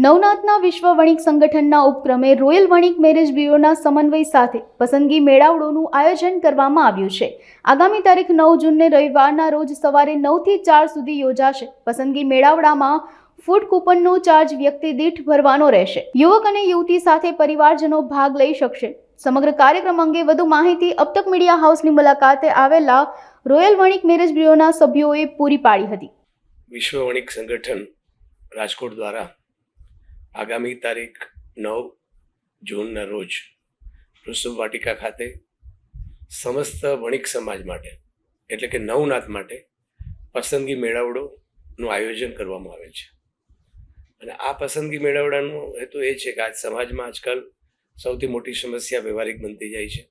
નવનાથના વિશ્વ વણિક સંગઠનના ઉપક્રમે રોયલ વણિક મેરેજ બ્યુરોના સમન્વય સાથે પસંદગી મેળાવડોનું આયોજન કરવામાં આવ્યું છે. આગામી તારીખ 9 જૂનને રવિવારના રોજ સવારે 9 થી 4 સુધી યોજાશે. પસંદગી મેળાવડામાં ફૂડ કૂપનનો ચાર્જ વ્યક્તિ દીઠ ભરવાનો રહેશે. યુવક અને યુવતી સાથે પરિવારજનો ભાગ લઈ શકશે. સમગ્ર કાર્યક્રમ અંગે વધુ માહિતી અબતક મીડિયા હાઉસની મુલાકાતે આવેલા રોયલ વણિક મેરેજ બ્યુરોના સભ્યોએ પૂરી પાડી હતી. વિશ્વ વણિક સંગઠન રાજકોટ દ્વારા આગામી તારીખ 9 જૂનના રોજ ઋષભ વાટિકા ખાતે સમસ્ત વણિક સમાજ માટે એટલે કે નવનાથ માટે પસંદગી મેળાવડોનું આયોજન કરવામાં આવે છે. અને આ પસંદગી મેળાવડાનો હેતુ એ છે કે આજ સમાજમાં આજકાલ સૌથી મોટી સમસ્યા વ્યવહારિક બનતી જાય છે.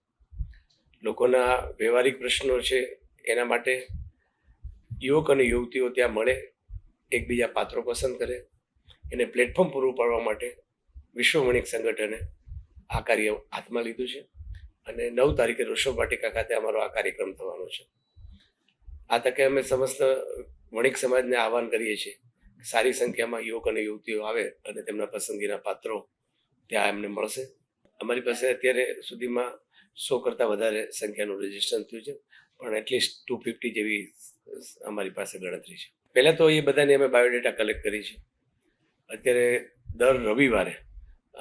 લોકોના વ્યવહારિક પ્રશ્નો છે, એના માટે યુવક અને યુવતીઓ ત્યાં મળે, એકબીજા પાત્રો પસંદ કરે, એને પ્લેટફોર્મ પૂરું પાડવા માટે વિશ્વ વણિક સંગઠને આ કાર્ય હાથમાં લીધું છે. અને 9 તારીખે ઋષભ વાટિકા ખાતે અમારો આ કાર્યક્રમ થવાનો છે. આ તકે અમે સમસ્ત વણિક સમાજને આહવાન કરીએ છીએ કે સારી સંખ્યામાં યુવક અને યુવતીઓ આવે અને તેમના પસંદગીના પાત્રો ત્યાં એમને મળશે. અમારી પાસે અત્યારે સુધીમાં 100 કરતાં વધારે સંખ્યાનું રજીસ્ટ્રેશન થયું છે, પણ એટલીસ્ટ 250 જેવી અમારી પાસે ગણતરી છે. પહેલાં તો એ બધાની અમે બાયોડેટા કલેક્ટ કરી છે. અત્યારે દર રવિવારે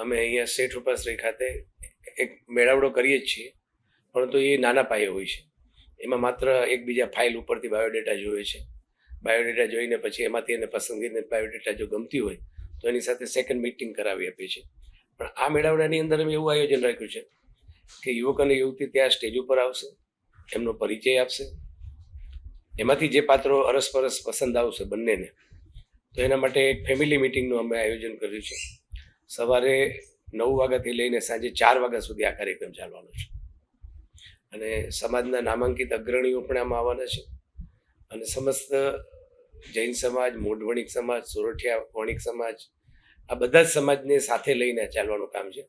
અમે અહીંયા શેઠ રૂપાશ્રી ખાતે એક મેળાવડો કરીએ જ છીએ, પરંતુ એ નાના પાયે હોય છે. એમાં માત્ર એકબીજા ફાઇલ ઉપરથી બાયોડેટા જોઈએ છે. બાયોડેટા જોઈને પછી એમાંથી એને પસંદગીને બાયોડેટા જો ગમતી હોય તો એની સાથે સેકન્ડ મીટિંગ કરાવી આપીએ છીએ. પણ આ મેળાવડાની અંદર અમે એવું આયોજન રાખ્યું છે કે યુવક અને યુવતી ત્યાં સ્ટેજ ઉપર આવશે, એમનો પરિચય આપશે, એમાંથી જે પાત્રો અરસપરસ પસંદ આવશે બંનેને, તો એના માટે એક ફેમિલી મિટિંગનું અમે આયોજન કર્યું છે. સવારે 9 વાગ્યાથી લઈને સાંજે 4 વાગ્યા સુધી આ કાર્યક્રમ ચાલવાનો છે. અને સમાજના નામાંકિત અગ્રણીઓ પણ આમાં આવવાના છે. અને સમસ્ત જૈન સમાજ, મૂળ વણિક સમાજ, સોરઠિયા વણિક સમાજ, આ બધા જ સમાજને સાથે લઈને ચાલવાનું કામ છે.